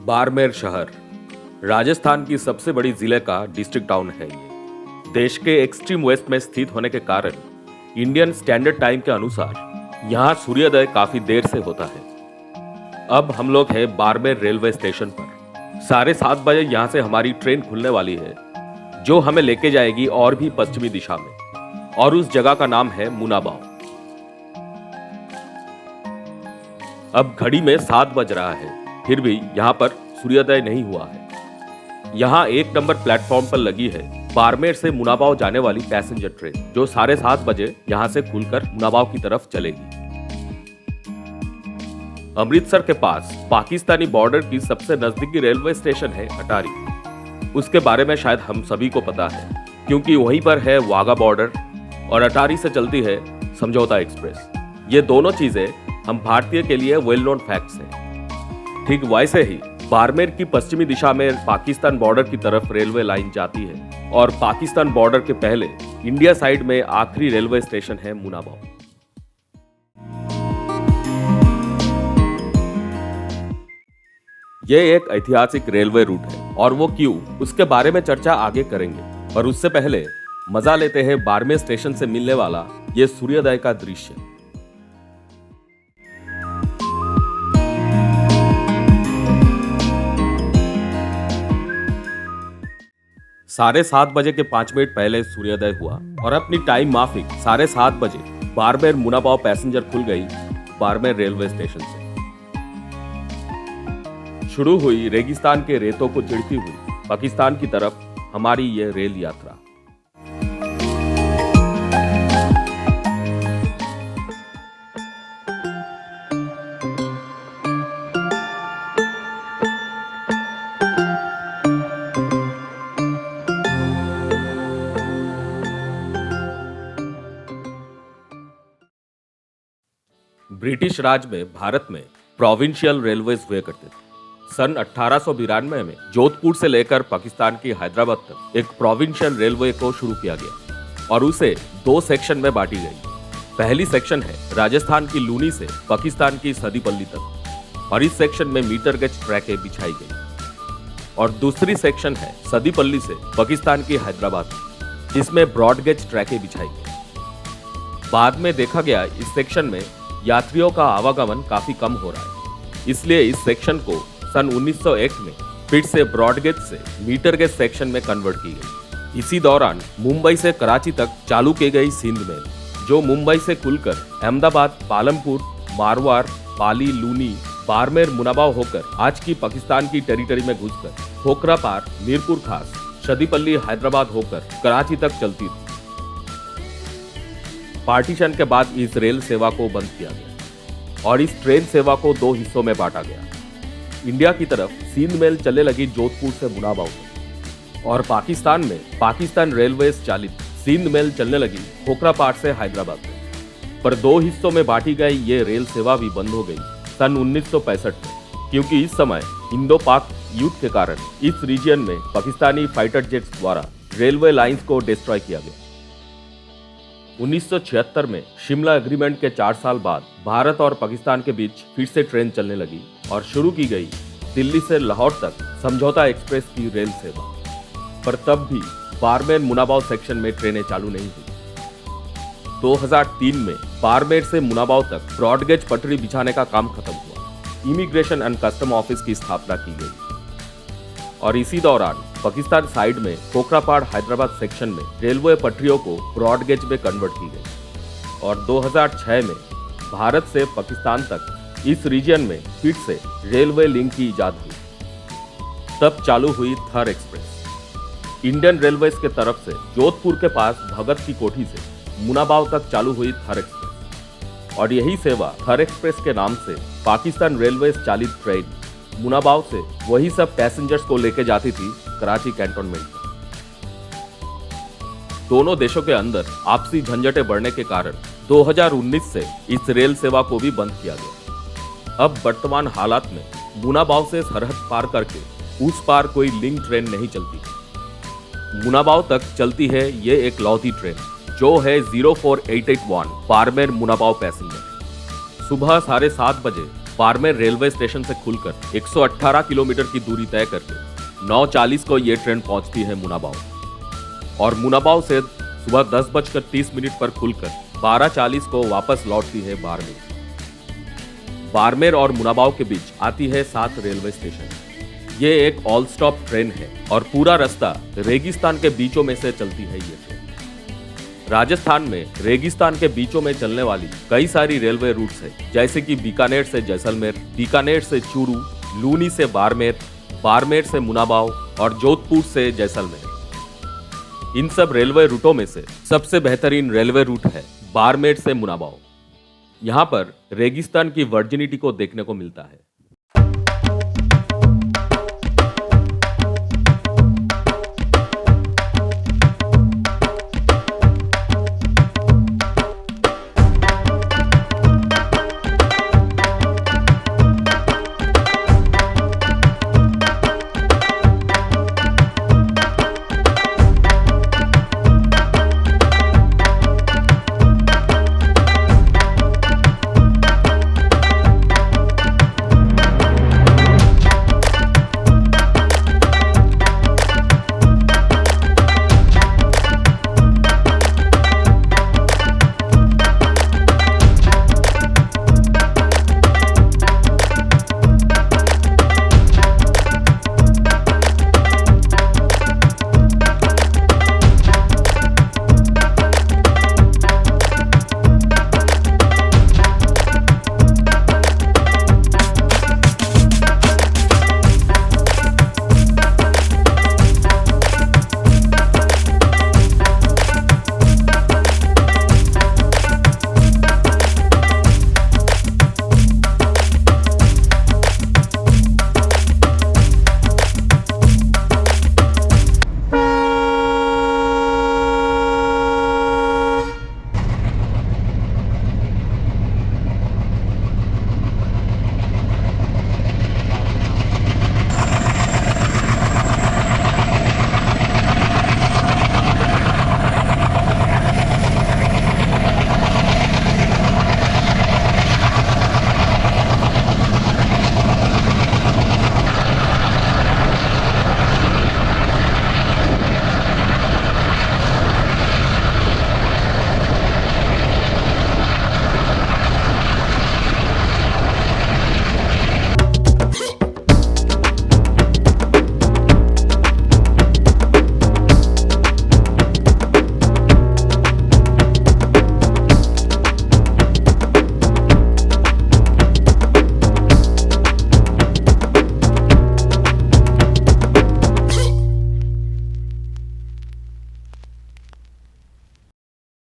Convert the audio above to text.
बाड़मेर शहर राजस्थान की सबसे बड़ी जिले का डिस्ट्रिक्ट टाउन है ये। देश के एक्सट्रीम वेस्ट में स्थित होने के कारण इंडियन स्टैंडर्ड टाइम के अनुसार यहाँ सूर्योदय काफी देर से होता है। अब हम लोग हैं बाड़मेर रेलवे स्टेशन पर। 7:30 यहाँ से हमारी ट्रेन खुलने वाली है जो हमें लेके जाएगी और भी पश्चिमी दिशा में, और उस जगह का नाम है मुनाबाव। अब घड़ी में 7 बज रहा है, फिर भी यहाँ पर सूर्योदय नहीं हुआ है। यहाँ 1 नंबर प्लेटफॉर्म पर लगी है बाड़मेर से मुनाबाव जाने वाली पैसेंजर ट्रेन, जो 7:30 बजे यहाँ से खुलकर मुनाबाव की तरफ चलेगी। अमृतसर के पास पाकिस्तानी बॉर्डर की सबसे नजदीकी रेलवे स्टेशन है अटारी। उसके बारे में शायद हम सभी को पता है, क्योंकि वहीं पर है वाघा बॉर्डर और अटारी से चलती है समझौता एक्सप्रेस। ये दोनों चीजें हम भारतीय के लिए वेल नोन फैक्ट्स हैं। ठीक वैसे ही बाड़मेर की पश्चिमी दिशा में पाकिस्तान बॉर्डर की तरफ रेलवे लाइन जाती है, और पाकिस्तान बॉर्डर के पहले इंडिया साइड में आखिरी रेलवे स्टेशन है मुनाबाव। यह एक ऐतिहासिक रेलवे रूट है, और वो क्यों, उसके बारे में चर्चा आगे करेंगे। और उससे पहले मजा लेते हैं बाड़मेर स्टेशन से मिलने वाला ये सूर्योदय का दृश्य। 7:30 बजे के 5 मिनट पहले सूर्योदय हुआ, और अपनी टाइम माफिक 7:30 बजे बाड़मेर मुनाबाव पैसेंजर खुल गई बाड़मेर रेलवे स्टेशन से। शुरू हुई रेगिस्तान के रेतों को चिढ़ती हुई पाकिस्तान की तरफ हमारी ये रेल यात्रा। ब्रिटिश राज में भारत में प्रोविंशियल रेलवेज हुए करते थे। सन 1892 में जोधपुर से लेकर पाकिस्तान की हैदराबाद तक एक प्रोविंशियल रेलवे को शुरू किया गया, और उसे 2 सेक्शन में बांटी गई। पहली सेक्शन है राजस्थान की लूनी से पाकिस्तान की सदीपल्ली तक, और इस सेक्शन में मीटर गेज ट्रैकें बिछाई गई। और दूसरी सेक्शन है सदीपल्ली से पाकिस्तान की हैदराबाद, जिसमें ब्रॉड गेज ट्रैकें बिछाई गई। बाद में देखा गया इस सेक्शन में यात्रियों का आवागमन काफी कम हो रहा है, इसलिए इस सेक्शन को सन 1901 में फिर से ब्रॉडगेज से मीटर गेज सेक्शन में कन्वर्ट की गई। इसी दौरान मुंबई से कराची तक चालू की गई सिंध मेल, जो मुंबई से खुलकर अहमदाबाद, पालमपुर, मारवाड़, पाली, लूनी, बाड़मेर, मुनाबाव होकर आज की पाकिस्तान की टेरिटरी में घुसकर खोखरा पार, मीरपुर खास, सदीपल्ली, हैदराबाद होकर कराची तक चलती थी। पार्टीशन के बाद इस रेल सेवा को बंद किया गया, और इस ट्रेन सेवा को 2 हिस्सों में बांटा गया। इंडिया की तरफ सिंध मेल चलने लगी जोधपुर से मुनाबाव तक, और पाकिस्तान में पाकिस्तान रेलवेज चालित सिंध मेल चलने लगी खोखरापार से हैदराबाद तक। पर 2 हिस्सों में बांटी गई ये रेल सेवा भी बंद हो गई सन 1965 में, क्योंकि इस समय इंडो पाक युद्ध के कारण इस रीजन में पाकिस्तानी फाइटर जेट्स द्वारा रेलवे लाइंस को डिस्ट्रॉय किया गया। 1976 में शिमला एग्रीमेंट के 4 साल बाद भारत और पाकिस्तान के बीच फिर से ट्रेन चलने लगी, और शुरू की गई दिल्ली से लाहौर तक समझौता एक्सप्रेस की रेल सेवा। पर तब भी बाड़मेर मुनाबाव सेक्शन में ट्रेनें चालू नहीं हुई। 2003 में बाड़मेर से मुनाबाव तक ब्रॉडगेज पटरी बिछाने का काम खत्म हुआ। इमिग्रेशन एंड कस्टम ऑफिस की स्थापना की गई, और इसी दौरान पाकिस्तान साइड में खोखरापाड़ हैदराबाद सेक्शन में रेलवे पटरियों को ब्रॉडगेज में कन्वर्ट की गई। और 2006 में भारत से पाकिस्तान तक इस रीजन में फिर से रेलवे लिंक की इजाद हुई। तब चालू हुई थर एक्सप्रेस। इंडियन रेलवेज के तरफ से जोधपुर के पास भगत की कोठी से मुनाबाव तक चालू हुई थर एक्सप्रेस, और यही सेवा थर एक्सप्रेस के नाम से पाकिस्तान रेलवेज चालित ट्रेन मुनाबाव से वही सब पैसेंजर्स को लेके जाती थी कराची कैंटोनमेंट में। दोनों देशों के अंदर आपसी झंझटें बढ़ने के कारण 2019 से इस रेल सेवा को भी बंद किया गया। अब वर्तमान हालात में मुनाबाव से सरहद पार करके उस पार कोई लिंक ट्रेन नहीं चलती। मुनाबाव तक चलती है ये एक लौती ट्रेन, जो है 04881 बाड़मेर मुनाबाव पैसेंजर। सुबह 7:30 बजे बाड़मेर रेलवे स्टेशन से खुलकर 118 किलोमीटर की दूरी तय करके 9:40 को ये ट्रेन पहुंचती है मुनाबाव और मुनाबाव से सुबह 10:30 पर खुलकर 12:40 को वापस लौटती है बाड़मेर। बाड़मेर और मुनाबाव के बीच आती है 7 रेलवे स्टेशन। ये एक ऑल स्टॉप ट्रेन है और पूरा रास्ता रेगिस्तान के बीचों में से चलती है ये ट्रेन। राजस्थान में रेगिस्तान के बीचों में चलने वाली कई सारी रेलवे रूट्स है, जैसे कि बीकानेर से जैसलमेर, बीकानेर से चूरू, लूनी से बाड़मेर, बाड़मेर से मुनाबाव और जोधपुर से जैसलमेर। इन सब रेलवे रूटों में से सबसे बेहतरीन रेलवे रूट है बाड़मेर से मुनाबाव। यहाँ पर रेगिस्तान की वर्जिनिटी को देखने को मिलता है।